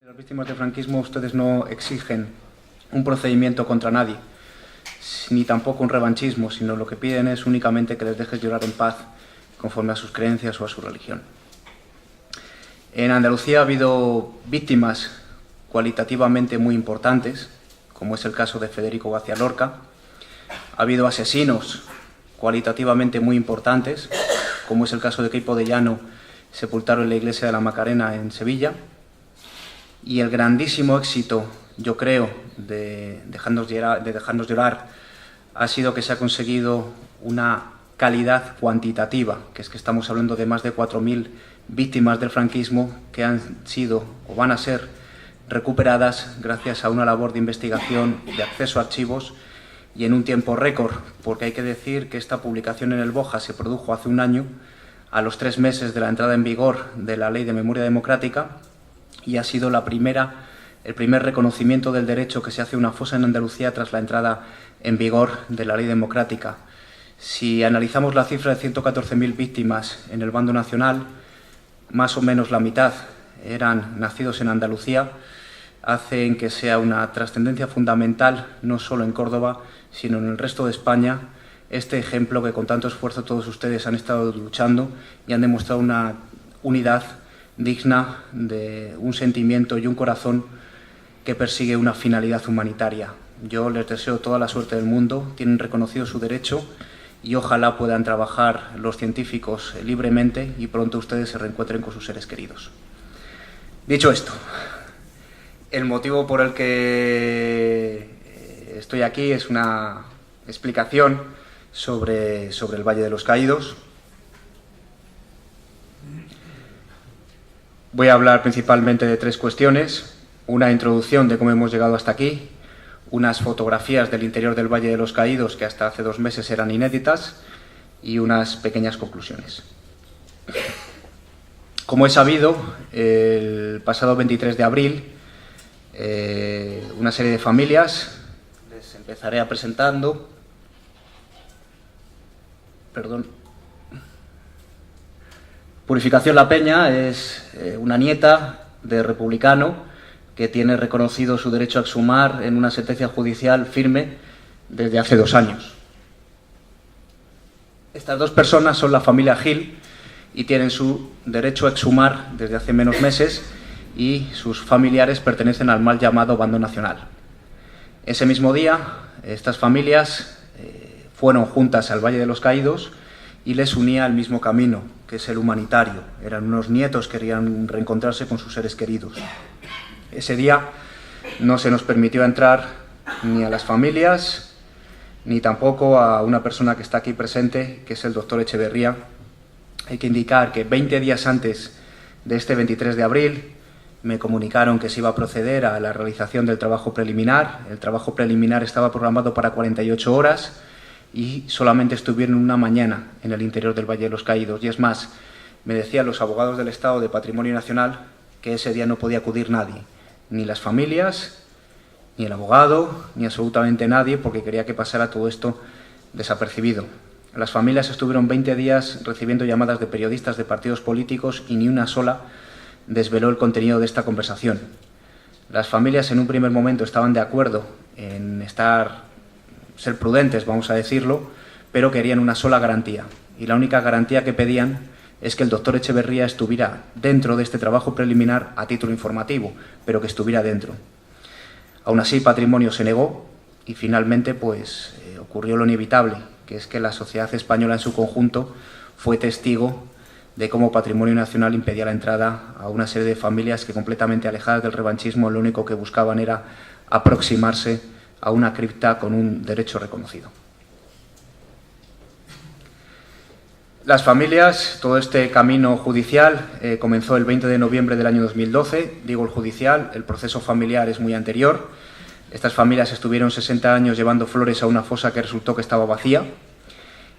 Las víctimas del franquismo, ustedes no exigen un procedimiento contra nadie, ni tampoco un revanchismo, sino lo que piden es únicamente que les dejes llorar en paz conforme a sus creencias o a su religión. En Andalucía ha habido víctimas cualitativamente muy importantes, como es el caso de Federico García Lorca. Ha habido asesinos cualitativamente muy importantes, como es el caso de Queipo de Llano, sepultado en la iglesia de la Macarena en Sevilla. Y el grandísimo éxito, yo creo, de dejarnos llorar ha sido que se ha conseguido una calidad cuantitativa, que es que estamos hablando de más de 4.000 víctimas del franquismo que han sido o van a ser recuperadas gracias a una labor de investigación, de acceso a archivos y en un tiempo récord, porque hay que decir que esta publicación en el BOJA se produjo hace un año, a los 3 meses de la entrada en vigor de la Ley de Memoria Democrática, y ha sido el primer reconocimiento del derecho que se hace a una fosa en Andalucía tras la entrada en vigor de la Ley Democrática. Si analizamos la cifra de 114.000 víctimas en el bando nacional, más o menos la mitad eran nacidos en Andalucía, hacen que sea una trascendencia fundamental, no solo en Córdoba, sino en el resto de España, este ejemplo que con tanto esfuerzo todos ustedes han estado luchando y han demostrado una unidad digna de un sentimiento y un corazón que persigue una finalidad humanitaria. Yo les deseo toda la suerte del mundo, tienen reconocido su derecho y ojalá puedan trabajar los científicos libremente y pronto ustedes se reencuentren con sus seres queridos. Dicho esto, el motivo por el que estoy aquí es una explicación sobre el Valle de los Caídos. Voy a hablar principalmente de 3 cuestiones: una introducción de cómo hemos llegado hasta aquí, unas fotografías del interior del Valle de los Caídos que hasta hace 2 meses eran inéditas y unas pequeñas conclusiones. Como es sabido, el pasado 23 de abril, una serie de familias, les empezaré presentando, Purificación La Peña es una nieta de republicano que tiene reconocido su derecho a exhumar en una sentencia judicial firme desde hace 2 años. Estas 2 personas son la familia Gil y tienen su derecho a exhumar desde hace menos meses, y sus familiares pertenecen al mal llamado bando nacional. Ese mismo día, estas familias fueron juntas al Valle de los Caídos y les unía el mismo camino, que es el humanitario. Eran unos nietos que querían reencontrarse con sus seres queridos. Ese día no se nos permitió entrar ni a las familias, ni tampoco a una persona que está aquí presente, que es el doctor Echeverría. Hay que indicar que 20 días antes de este 23 de abril me comunicaron que se iba a proceder a la realización del trabajo preliminar. El trabajo preliminar estaba programado para 48 horas y solamente estuvieron una mañana en el interior del Valle de los Caídos. Y es más, me decían los abogados del Estado de Patrimonio Nacional que ese día no podía acudir nadie, ni las familias, ni el abogado, ni absolutamente nadie, porque quería que pasara todo esto desapercibido. Las familias estuvieron 20 días recibiendo llamadas de periodistas de partidos políticos y ni una sola desveló el contenido de esta conversación. Las familias en un primer momento estaban de acuerdo en ser prudentes, vamos a decirlo, pero querían una sola garantía. Y la única garantía que pedían es que el doctor Echeverría estuviera dentro de este trabajo preliminar a título informativo, pero que estuviera dentro. Aún así, Patrimonio se negó y finalmente ocurrió lo inevitable, que es que la sociedad española en su conjunto fue testigo de cómo Patrimonio Nacional impedía la entrada a una serie de familias que, completamente alejadas del revanchismo, lo único que buscaban era aproximarse a una cripta con un derecho reconocido. Las familias, todo este camino judicial comenzó el 20 de noviembre del año 2012. Digo el judicial, el proceso familiar es muy anterior. Estas familias estuvieron 60 años llevando flores a una fosa que resultó que estaba vacía.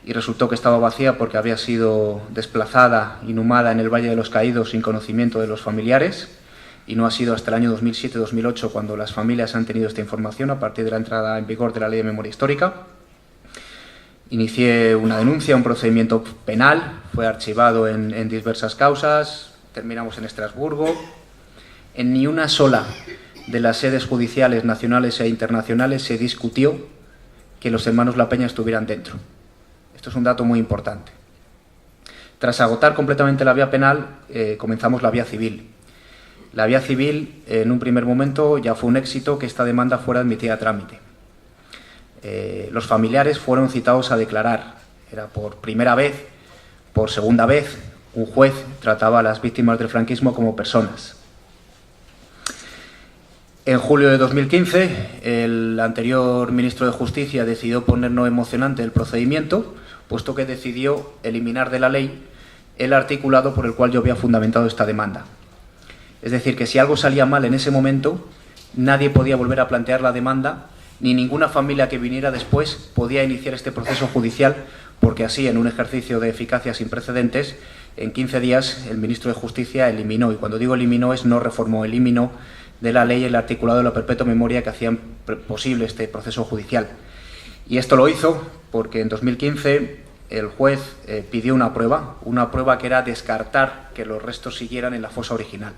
Y resultó que estaba vacía porque había sido desplazada, inhumada en el Valle de los Caídos sin conocimiento de los familiares. Y no ha sido hasta el año 2007-2008 cuando las familias han tenido esta información, a partir de la entrada en vigor de la Ley de Memoria Histórica. Inicié una denuncia, un procedimiento penal, fue archivado en diversas causas, terminamos en Estrasburgo En ni una sola de las sedes judiciales nacionales e internacionales se discutió que los hermanos La Peña estuvieran dentro. Esto es un dato muy importante. Tras agotar completamente la vía penal, comenzamos la vía civil. La vía civil, en un primer momento, ya fue un éxito que esta demanda fuera admitida a trámite. Los familiares fueron citados a declarar. Era por primera vez, por segunda vez, un juez trataba a las víctimas del franquismo como personas. En julio de 2015, el anterior ministro de Justicia decidió poner no emocionante el procedimiento, puesto que decidió eliminar de la ley el articulado por el cual yo había fundamentado esta demanda. Es decir, que si algo salía mal en ese momento, nadie podía volver a plantear la demanda, ni ninguna familia que viniera después podía iniciar este proceso judicial, porque así, en un ejercicio de eficacia sin precedentes, en 15 días el ministro de Justicia eliminó, y cuando digo eliminó es no reformó, eliminó de la ley el articulado de la perpetua memoria que hacían posible este proceso judicial. Y esto lo hizo porque en 2015 el juez pidió una prueba que era descartar que los restos siguieran en la fosa original.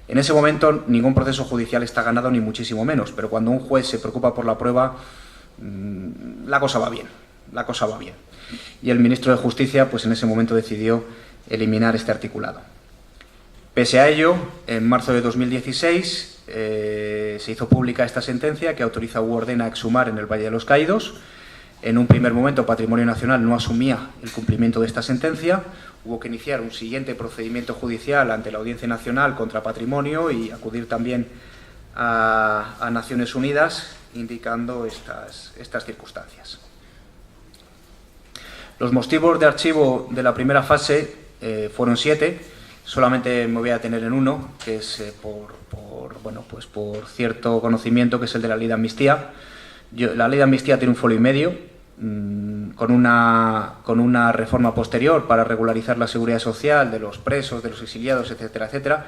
En ese momento ningún proceso judicial está ganado, ni muchísimo menos, pero cuando un juez se preocupa por la prueba, la cosa va bien, Y el ministro de Justicia, pues en ese momento decidió eliminar este articulado. Pese a ello, en marzo de 2016 se hizo pública esta sentencia que autoriza u ordena exhumar en el Valle de los Caídos. En un primer momento, Patrimonio Nacional no asumía el cumplimiento de esta sentencia. Hubo que iniciar un siguiente procedimiento judicial ante la Audiencia Nacional contra Patrimonio y acudir también a Naciones Unidas, indicando estas circunstancias. Los motivos de archivo de la primera fase fueron 7. Solamente me voy a detener en uno, que es por cierto conocimiento, que es el de la Ley de Amnistía. La Ley de Amnistía tiene un folio y medio, con una reforma posterior para regularizar la seguridad social de los presos, de los exiliados, etcétera, etcétera.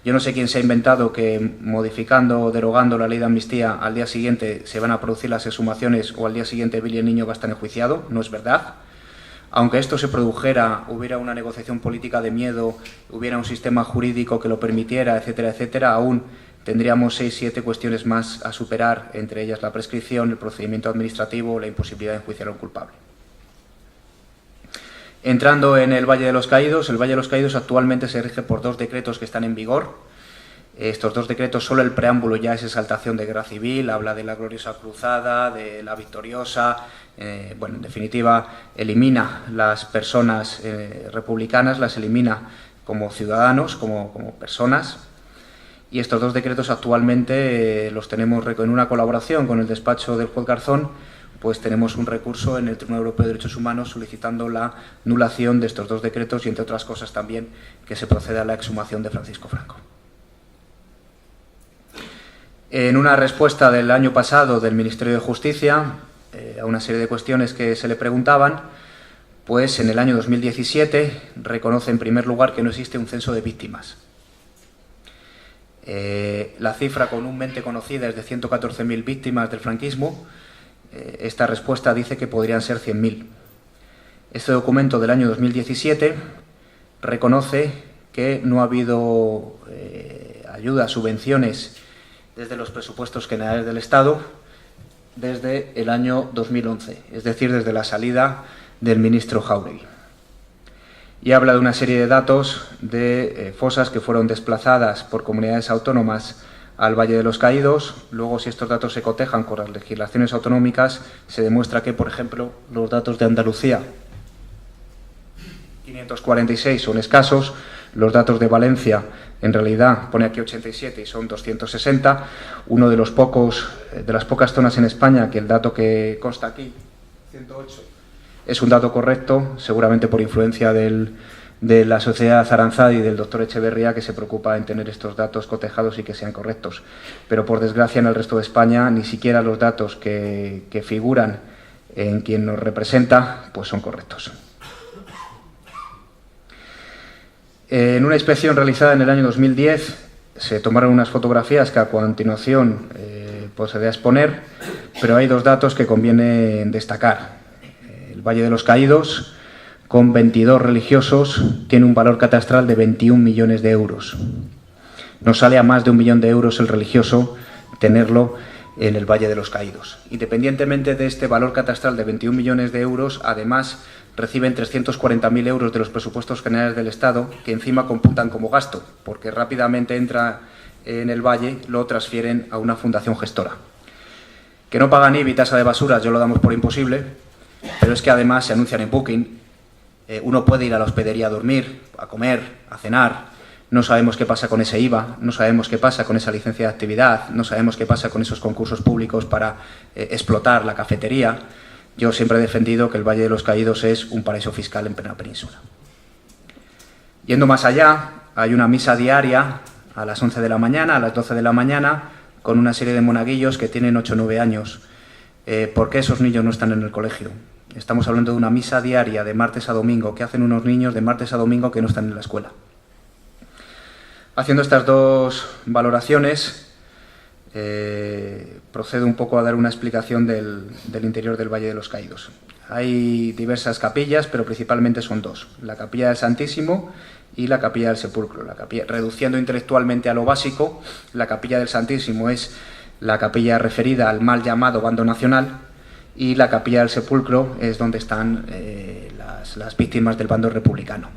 Yo no sé quién se ha inventado que modificando o derogando la Ley de Amnistía al día siguiente se van a producir las exhumaciones o al día siguiente Billy el niño va a estar enjuiciado. No es verdad. Aunque esto se produjera, hubiera una negociación política de miedo, hubiera un sistema jurídico que lo permitiera, etcétera, etcétera, aún tendríamos 6 o 7 cuestiones más a superar, entre ellas la prescripción, el procedimiento administrativo, la imposibilidad de enjuiciar a un culpable. Entrando en el Valle de los Caídos, el Valle de los Caídos actualmente se rige por 2 decretos que están en vigor. Estos 2 decretos, solo el preámbulo ya es exaltación de guerra civil, habla de la gloriosa cruzada, de la victoriosa. En definitiva, elimina las personas republicanas, las elimina como ciudadanos, como personas. Y estos 2 decretos actualmente los tenemos en una colaboración con el despacho del juez Garzón, pues tenemos un recurso en el Tribunal Europeo de Derechos Humanos solicitando la anulación de estos 2 decretos y, entre otras cosas, también que se proceda a la exhumación de Francisco Franco. En una respuesta del año pasado del Ministerio de Justicia a una serie de cuestiones que se le preguntaban, pues en el año 2017 reconoce en primer lugar que no existe un censo de víctimas. La cifra comúnmente conocida es de 114.000 víctimas del franquismo. Esta respuesta dice que podrían ser 100.000. Este documento del año 2017 reconoce que no ha habido ayudas, subvenciones desde los presupuestos generales del Estado desde el año 2011, es decir, desde la salida del ministro Jáuregui. Y habla de una serie de datos de fosas que fueron desplazadas por comunidades autónomas al Valle de los Caídos. Luego, si estos datos se cotejan con las legislaciones autonómicas, se demuestra que, por ejemplo, los datos de Andalucía, 546, son escasos. Los datos de Valencia, en realidad, pone aquí 87 y son 260. Uno de las pocas zonas en España que el dato que consta aquí, 108, es un dato correcto, seguramente por influencia de la sociedad Aranzadi y del doctor Echeverría, que se preocupa en tener estos datos cotejados y que sean correctos. Pero, por desgracia, en el resto de España, ni siquiera los datos que figuran en quien nos representa, pues son correctos. En una inspección realizada en el año 2010 se tomaron unas fotografías que a continuación procederé a exponer, pero hay 2 datos que conviene destacar. El Valle de los Caídos, con 22 religiosos, tiene un valor catastral de 21 millones de euros. Nos sale a más de 1 millón de euros el religioso tenerlo en el Valle de los Caídos. Independientemente de este valor catastral de 21 millones de euros, además reciben 340.000 euros de los presupuestos generales del Estado, que encima computan como gasto, porque rápidamente entra en el Valle, lo transfieren a una fundación gestora. Que no pagan IBI, tasa de basuras, yo lo damos por imposible, pero es que además se anuncian en Booking. Uno puede ir a la hospedería a dormir, a comer, a cenar. No sabemos qué pasa con ese IVA, no sabemos qué pasa con esa licencia de actividad, no sabemos qué pasa con esos concursos públicos para explotar la cafetería. Yo siempre he defendido que el Valle de los Caídos es un paraíso fiscal en plena península. Yendo más allá, hay una misa diaria a las 11 de la mañana, a las 12 de la mañana, con una serie de monaguillos que tienen 8 o 9 años. ¿Por qué esos niños no están en el colegio? Estamos hablando de una misa diaria de martes a domingo. ¿Qué hacen unos niños de martes a domingo que no están en la escuela? Haciendo estas dos valoraciones, procedo un poco a dar una explicación del interior del Valle de los Caídos. Hay diversas capillas, pero principalmente son dos: la Capilla del Santísimo y la Capilla del Sepulcro. Reduciendo intelectualmente a lo básico, la Capilla del Santísimo es la capilla referida al mal llamado bando nacional, y la Capilla del Sepulcro es donde están las víctimas del bando republicano.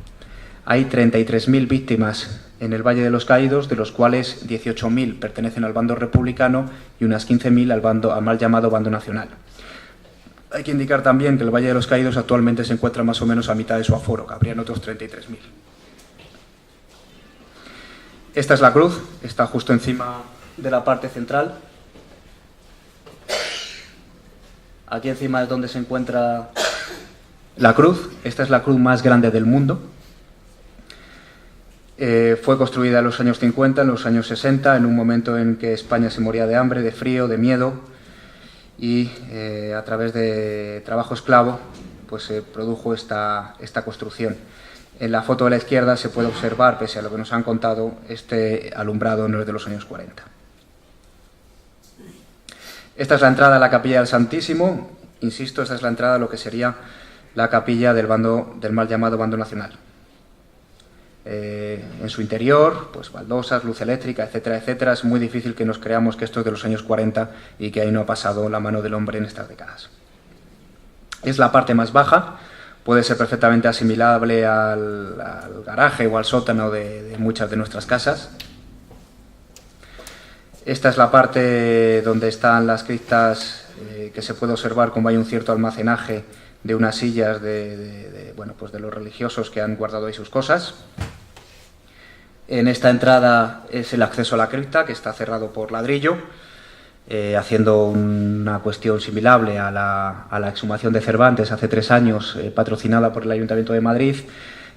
Hay 33.000 víctimas en el Valle de los Caídos, de los cuales 18.000 pertenecen al bando republicano y unas 15.000 al mal llamado bando nacional. Hay que indicar también que el Valle de los Caídos actualmente se encuentra más o menos a mitad de su aforo, que habrían otros 33.000. Esta es la cruz, está justo encima de la parte central. Aquí encima es donde se encuentra la cruz. Esta es la cruz más grande del mundo. Fue construida en los años 50, en los años 60, en un momento en que España se moría de hambre, de frío, de miedo, y a través de trabajo esclavo pues se produjo esta construcción. En la foto de la izquierda se puede observar, pese a lo que nos han contado, este alumbrado no es de los años 40. Esta es la entrada a la Capilla del Santísimo. Insisto, esta es la entrada a lo que sería la capilla del mal llamado bando nacional. En su interior, pues baldosas, luz eléctrica, etcétera, etcétera. Es muy difícil que nos creamos que esto es de los años 40 y que ahí no ha pasado la mano del hombre en estas décadas. Es la parte más baja, puede ser perfectamente asimilable al garaje o al sótano de muchas de nuestras casas. Esta es la parte donde están las criptas, que se puede observar como hay un cierto almacenaje de unas sillas pues de los religiosos que han guardado ahí sus cosas. En esta entrada es el acceso a la cripta, que está cerrado por ladrillo, haciendo una cuestión similable a la exhumación de Cervantes hace 3 años, patrocinada por el Ayuntamiento de Madrid,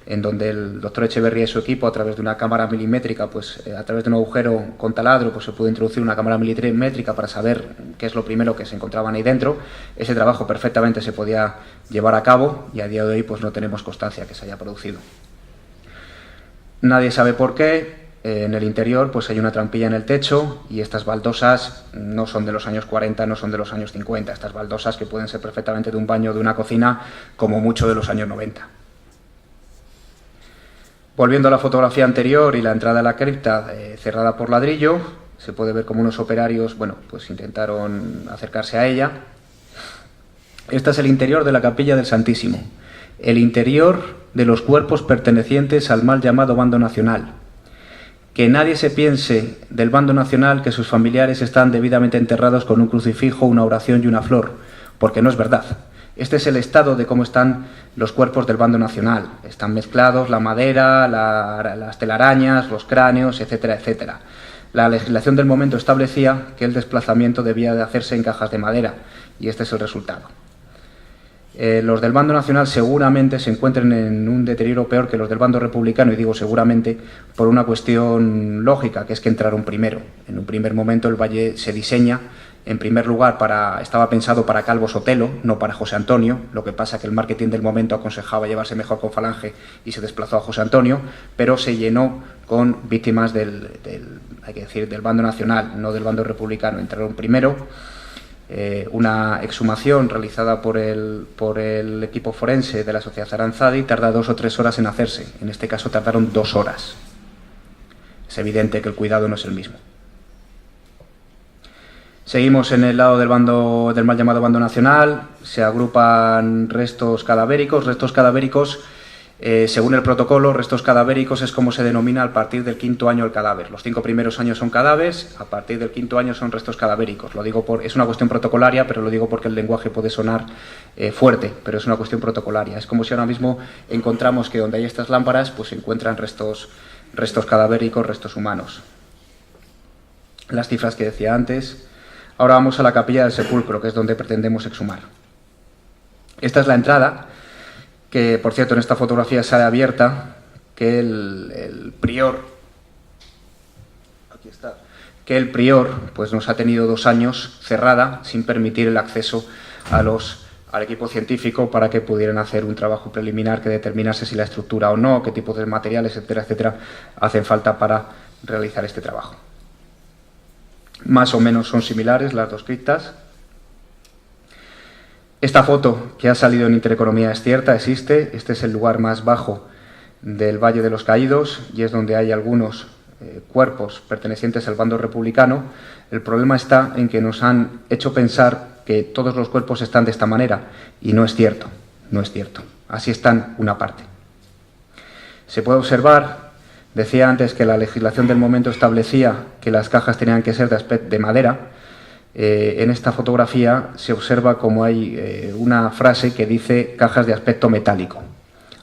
en donde el doctor Echeverría y su equipo, a través de una cámara milimétrica, pues a través de un agujero con taladro, pues se pudo introducir una cámara milimétrica para saber qué es lo primero que se encontraban ahí dentro. Ese trabajo perfectamente se podía llevar a cabo y a día de hoy pues no tenemos constancia que se haya producido. Nadie sabe por qué. En el interior pues hay una trampilla en el techo, y estas baldosas no son de los años 40, no son de los años 50. Estas baldosas que pueden ser perfectamente de un baño de una cocina, como mucho de los años 90. Volviendo a la fotografía anterior y la entrada a la cripta, cerrada por ladrillo, se puede ver como unos operarios pues intentaron acercarse a ella. Este es el interior de la Capilla del Santísimo, el interior de los cuerpos pertenecientes al mal llamado bando nacional. Que nadie se piense del bando nacional que sus familiares están debidamente enterrados con un crucifijo, una oración y una flor, porque no es verdad. Este es el estado de cómo están los cuerpos del bando nacional. Están mezclados la madera, las telarañas, los cráneos, etcétera, etcétera. La legislación del momento establecía que el desplazamiento debía de hacerse en cajas de madera, y este es el resultado. Los del bando nacional seguramente se encuentren en un deterioro peor que los del bando republicano, y digo seguramente por una cuestión lógica, que es que entraron primero. En un primer momento el valle se diseña, en primer lugar, estaba pensado para Calvo Sotelo, no para José Antonio. Lo que pasa es que el marketing del momento aconsejaba llevarse mejor con Falange y se desplazó a José Antonio, pero se llenó con víctimas del bando nacional, no del bando republicano. Entraron primero. Una exhumación realizada por el equipo forense de la Sociedad Aranzadi tarda 2 o 3 horas en hacerse. En este caso tardaron 2 horas. Es evidente que el cuidado no es el mismo. Seguimos en el lado del mal llamado bando nacional. Se agrupan restos cadavéricos. Restos cadavéricos, según el protocolo, restos cadavéricos es como se denomina a partir del 5º año el cadáver. Los 5 primeros años son cadáveres, a partir del 5º año son restos cadavéricos. Lo digo es una cuestión protocolaria, pero lo digo porque el lenguaje puede sonar fuerte, pero es una cuestión protocolaria. Es como si ahora mismo encontramos que donde hay estas lámparas, pues se encuentran restos cadavéricos, restos humanos. Las cifras que decía antes. Ahora vamos a la capilla del sepulcro, que es donde pretendemos exhumar. Esta es la entrada, que por cierto en esta fotografía sale abierta, que el prior pues nos ha tenido 2 años cerrada, sin permitir el acceso al equipo científico para que pudieran hacer un trabajo preliminar que determinase si la estructura o no, qué tipos de materiales, etcétera, etcétera, hacen falta para realizar este trabajo. Más o menos son similares las dos criptas. Esta foto que ha salido en Intereconomía es cierta, existe. Este es el lugar más bajo del Valle de los Caídos y es donde hay algunos cuerpos pertenecientes al bando republicano. El problema está en que nos han hecho pensar que todos los cuerpos están de esta manera y no es cierto, no es cierto. Así están una parte. Se puede observar. Decía antes que la legislación del momento establecía que las cajas tenían que ser de madera. En esta fotografía se observa como hay una frase que dice cajas de aspecto metálico.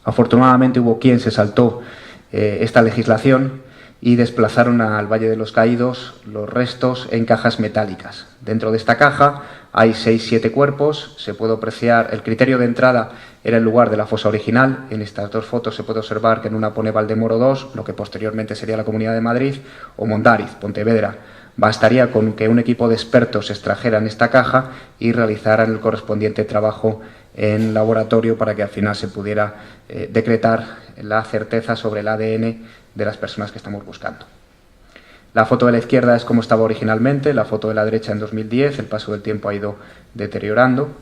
Afortunadamente hubo quien se saltó esta legislación y desplazaron al Valle de los Caídos los restos en cajas metálicas. Dentro de esta caja hay 6-7 cuerpos. Se puede apreciar, el criterio de entrada era el lugar de la fosa original. En estas dos fotos se puede observar que en una pone Valdemoro II, lo que posteriormente sería la Comunidad de Madrid, o Mondariz, Pontevedra. Bastaría con que un equipo de expertos extrajeran esta caja y realizaran el correspondiente trabajo en laboratorio para que al final se pudiera decretar la certeza sobre el ADN de las personas que estamos buscando. La foto de la izquierda es como estaba originalmente, la foto de la derecha en 2010, el paso del tiempo ha ido deteriorando.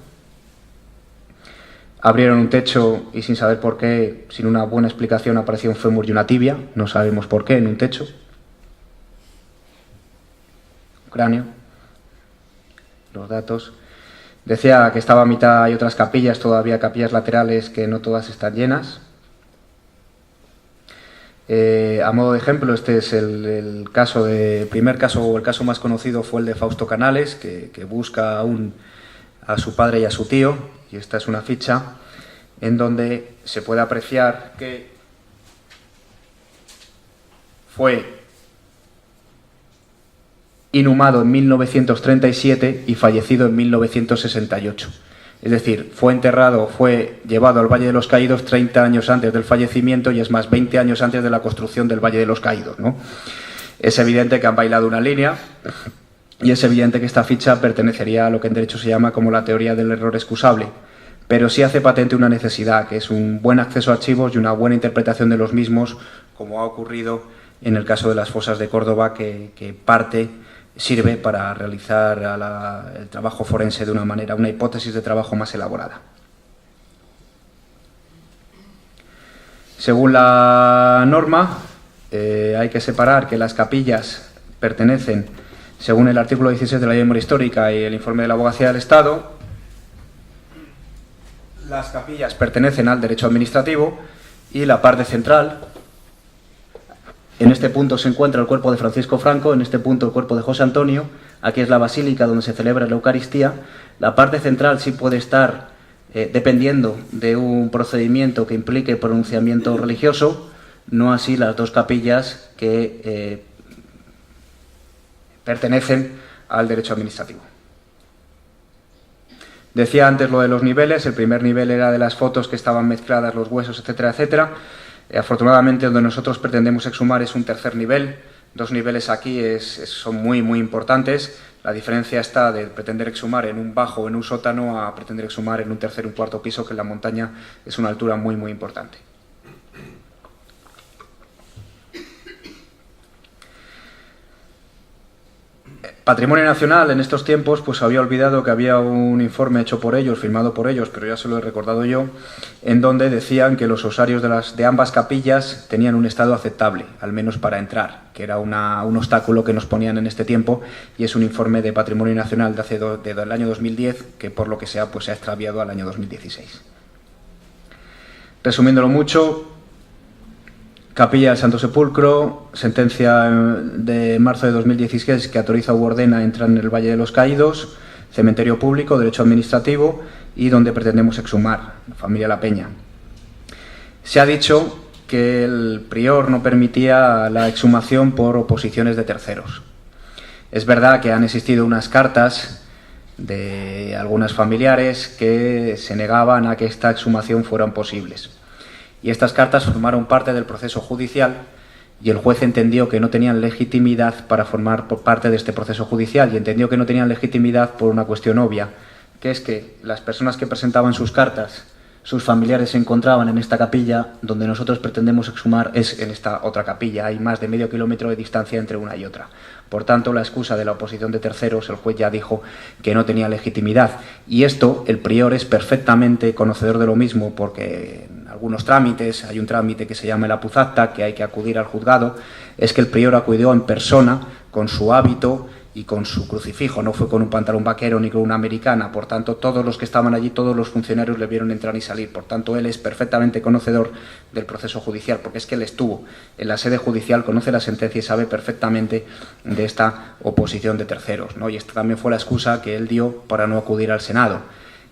Abrieron un techo y sin saber por qué, sin una buena explicación, apareció un fémur y una tibia, no sabemos por qué, en un techo. Un cráneo. Los datos. Decía que estaba a mitad, hay otras capillas, todavía capillas laterales que no todas están llenas. A modo de ejemplo, este es el primer caso, o el caso más conocido fue el de Fausto Canales, que busca a su padre y a su tío, y esta es una ficha en donde se puede apreciar que fue inhumado en 1937 y fallecido en 1968. Es decir, fue llevado al Valle de los Caídos 30 años antes del fallecimiento y es más, 20 años antes de la construcción del Valle de los Caídos, ¿no? Es evidente que han bailado una línea y es evidente que esta ficha pertenecería a lo que en derecho se llama como la teoría del error excusable, pero sí hace patente una necesidad, que es un buen acceso a archivos y una buena interpretación de los mismos, como ha ocurrido en el caso de las fosas de Córdoba, que sirve para realizar el trabajo forense de una manera, una hipótesis de trabajo más elaborada. Según la norma, hay que separar que las capillas pertenecen, según el artículo 16 de la Ley de Memoria Histórica y el informe de la Abogacía del Estado, las capillas pertenecen al derecho administrativo y la parte central. En este punto se encuentra el cuerpo de Francisco Franco, en este punto el cuerpo de José Antonio, aquí es la basílica donde se celebra la Eucaristía. La parte central sí puede estar dependiendo de un procedimiento que implique pronunciamiento religioso, no así las dos capillas que pertenecen al derecho administrativo. Decía antes lo de los niveles, el primer nivel era de las fotos que estaban mezcladas, los huesos, etcétera, etcétera. Afortunadamente, donde nosotros pretendemos exhumar es un tercer nivel. 2 niveles aquí son muy, muy importantes. La diferencia está de pretender exhumar en un bajo o en un sótano a pretender exhumar en un tercer o un cuarto piso, que en la montaña es una altura muy, muy importante. Patrimonio Nacional en estos tiempos pues había olvidado que había un informe hecho por ellos, firmado por ellos, pero ya se lo he recordado yo, en donde decían que los osarios de ambas capillas tenían un estado aceptable, al menos para entrar, que era un obstáculo que nos ponían en este tiempo, y es un informe de Patrimonio Nacional del año 2010, que por lo que sea pues se ha extraviado al año 2016. Resumiéndolo mucho, Capilla del Santo Sepulcro, sentencia de marzo de 2016 que autoriza u ordena entrar en el Valle de los Caídos, cementerio público, derecho administrativo y donde pretendemos exhumar, la familia La Peña. Se ha dicho que el prior no permitía la exhumación por oposiciones de terceros. Es verdad que han existido unas cartas de algunos familiares que se negaban a que esta exhumación fueran posibles. Y estas cartas formaron parte del proceso judicial y el juez entendió que no tenían legitimidad para formar parte de este proceso judicial y entendió que no tenían legitimidad por una cuestión obvia, que es que las personas que presentaban sus cartas, sus familiares se encontraban en esta capilla, donde nosotros pretendemos exhumar es en esta otra capilla. Hay más de medio kilómetro de distancia entre una y otra. Por tanto, la excusa de la oposición de terceros, el juez ya dijo que no tenía legitimidad. Y esto, el prior es perfectamente conocedor de lo mismo, porque en algunos trámites, hay un trámite que se llama el apuzacta, que hay que acudir al juzgado, es que el prior acudió en persona, con su hábito y con su crucifijo, no fue con un pantalón vaquero ni con una americana. Por tanto, todos los que estaban allí, todos los funcionarios le vieron entrar y salir. Por tanto, él es perfectamente conocedor del proceso judicial, porque es que él estuvo en la sede judicial, conoce la sentencia y sabe perfectamente de esta oposición de terceros, ¿no? Y esta también fue la excusa que él dio para no acudir al Senado.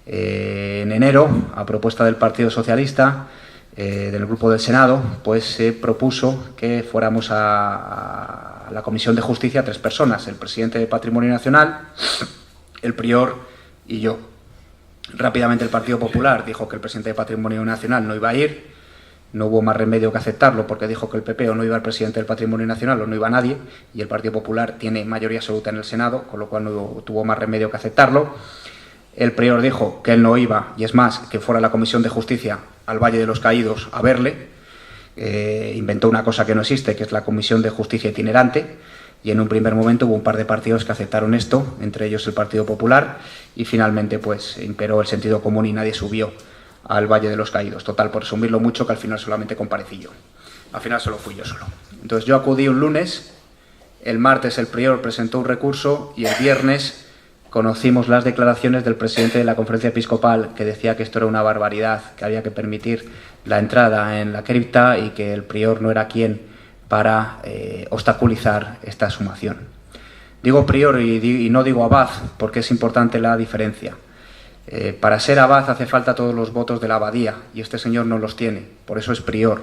En enero, a propuesta del Partido Socialista, del grupo del Senado, pues se propuso que fuéramos a la Comisión de Justicia 3 personas, el presidente de Patrimonio Nacional, el prior y yo. Rápidamente el Partido Popular dijo que el presidente de Patrimonio Nacional no iba a ir, no hubo más remedio que aceptarlo porque dijo que el PP o no iba al presidente del Patrimonio Nacional o no iba nadie, y el Partido Popular tiene mayoría absoluta en el Senado, con lo cual no tuvo más remedio que aceptarlo. El prior dijo que él no iba, y es más, que fuera a la Comisión de Justicia al Valle de los Caídos a verle. Inventó una cosa que no existe, que es la Comisión de Justicia itinerante, y en un primer momento hubo un par de partidos que aceptaron esto, entre ellos el Partido Popular, y finalmente pues imperó el sentido común y nadie subió al Valle de los Caídos. Total, por resumirlo mucho, que al final solamente comparecí yo. Al final solo fui yo solo. Entonces yo acudí un lunes, el martes el prior presentó un recurso y el viernes conocimos las declaraciones del presidente de la Conferencia Episcopal, que decía que esto era una barbaridad, que había que permitir la entrada en la cripta y que el prior no era quien para obstaculizar esta exhumación. Digo prior y no digo abad, porque es importante la diferencia. Para ser abad hace falta todos los votos de la abadía, y este señor no los tiene, por eso es prior.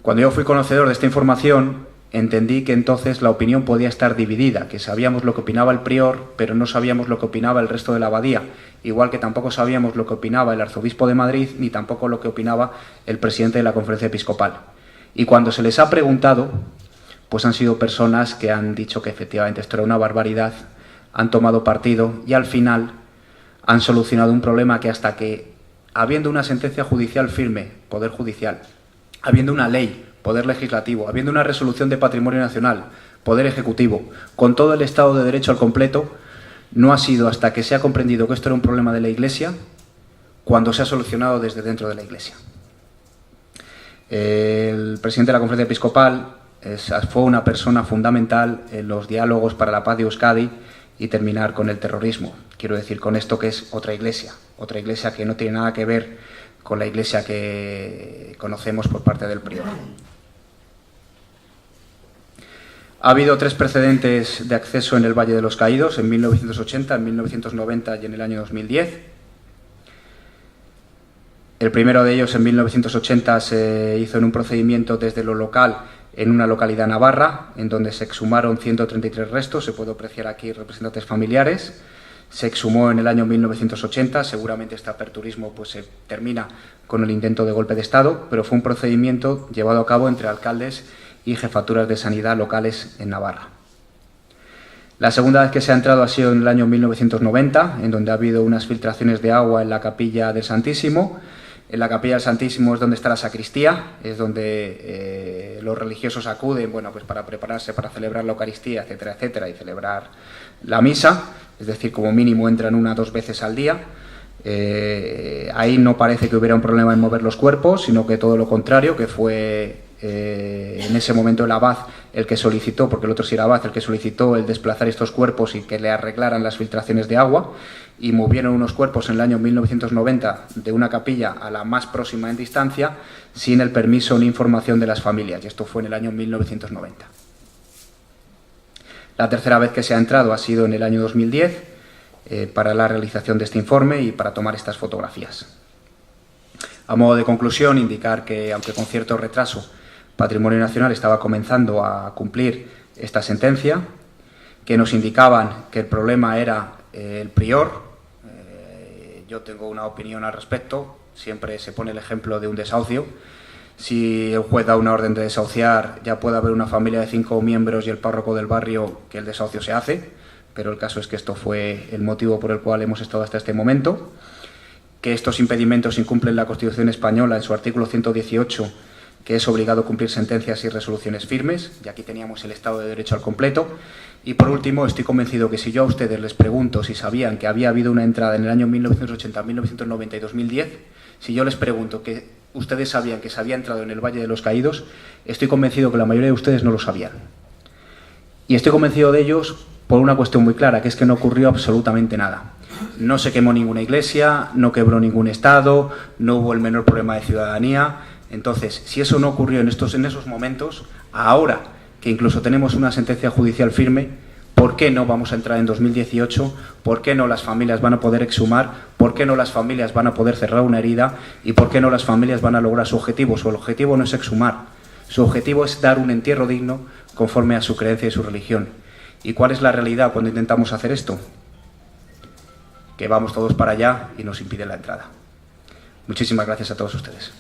Cuando yo fui conocedor de esta información, entendí que entonces la opinión podía estar dividida, que sabíamos lo que opinaba el prior, pero no sabíamos lo que opinaba el resto de la abadía, igual que tampoco sabíamos lo que opinaba el arzobispo de Madrid, ni tampoco lo que opinaba el presidente de la Conferencia Episcopal. Y cuando se les ha preguntado, pues han sido personas que han dicho que efectivamente esto era una barbaridad, han tomado partido y al final han solucionado un problema que hasta que, habiendo una sentencia judicial firme, Poder Judicial, habiendo una ley, Poder Legislativo, habiendo una resolución de Patrimonio Nacional, Poder Ejecutivo, con todo el Estado de Derecho al completo, no ha sido hasta que se ha comprendido que esto era un problema de la Iglesia cuando se ha solucionado desde dentro de la Iglesia. El presidente de la Conferencia Episcopal fue una persona fundamental en los diálogos para la paz de Euskadi y terminar con el terrorismo. Quiero decir con esto que es otra iglesia que no tiene nada que ver con la iglesia que conocemos por parte del prior. Ha habido 3 precedentes de acceso en el Valle de los Caídos, en 1980, en 1990 y en el año 2010. El primero de ellos, en 1980, se hizo en un procedimiento desde lo local en una localidad navarra, en donde se exhumaron 133 restos, se puede apreciar aquí representantes familiares. Se exhumó en el año 1980, seguramente este aperturismo pues se termina con el intento de golpe de Estado, pero fue un procedimiento llevado a cabo entre alcaldes y jefaturas de sanidad locales en Navarra. La segunda vez que se ha entrado ha sido en el año 1990, en donde ha habido unas filtraciones de agua en la capilla del Santísimo, En la Capilla del Santísimo es donde está la sacristía, es donde los religiosos acuden, bueno, pues para prepararse para celebrar la Eucaristía, etcétera, etcétera, y celebrar la misa, es decir, como mínimo entran 1 o 2 veces al día. Ahí no parece que hubiera un problema en mover los cuerpos, sino que todo lo contrario, que fue en ese momento el abad el que solicitó, porque el otro sí era abad, el que solicitó el desplazar estos cuerpos y que le arreglaran las filtraciones de agua, y movieron unos cuerpos en el año 1990 de una capilla a la más próxima en distancia sin el permiso ni información de las familias, y esto fue en el año 1990. La tercera vez que se ha entrado ha sido en el año 2010 para la realización de este informe y para tomar estas fotografías. A modo de conclusión, indicar que, aunque con cierto retraso, Patrimonio Nacional estaba comenzando a cumplir esta sentencia, que nos indicaban que el problema era el prior. Yo tengo una opinión al respecto, siempre se pone el ejemplo de un desahucio. Si el juez da una orden de desahuciar, ya puede haber una familia de 5 miembros y el párroco del barrio, que el desahucio se hace, pero el caso es que esto fue el motivo por el cual hemos estado hasta este momento. Que estos impedimentos incumplen la Constitución española en su artículo 118, que es obligado a cumplir sentencias y resoluciones firmes, y aquí teníamos el Estado de Derecho al completo. Y por último, estoy convencido que si yo a ustedes les pregunto si sabían que había habido una entrada en el año 1980, 1990 y 2010, si yo les pregunto que ustedes sabían que se había entrado en el Valle de los Caídos, estoy convencido que la mayoría de ustedes no lo sabían. Y estoy convencido de ellos por una cuestión muy clara, que es que no ocurrió absolutamente nada. No se quemó ninguna iglesia, no quebró ningún estado, no hubo el menor problema de ciudadanía. Entonces, si eso no ocurrió en esos momentos, ahora que incluso tenemos una sentencia judicial firme, ¿por qué no vamos a entrar en 2018? ¿Por qué no las familias van a poder exhumar? ¿Por qué no las familias van a poder cerrar una herida? ¿Y por qué no las familias van a lograr su objetivo? Su objetivo no es exhumar, su objetivo es dar un entierro digno conforme a su creencia y su religión. ¿Y cuál es la realidad cuando intentamos hacer esto? Que vamos todos para allá y nos impide la entrada. Muchísimas gracias a todos ustedes.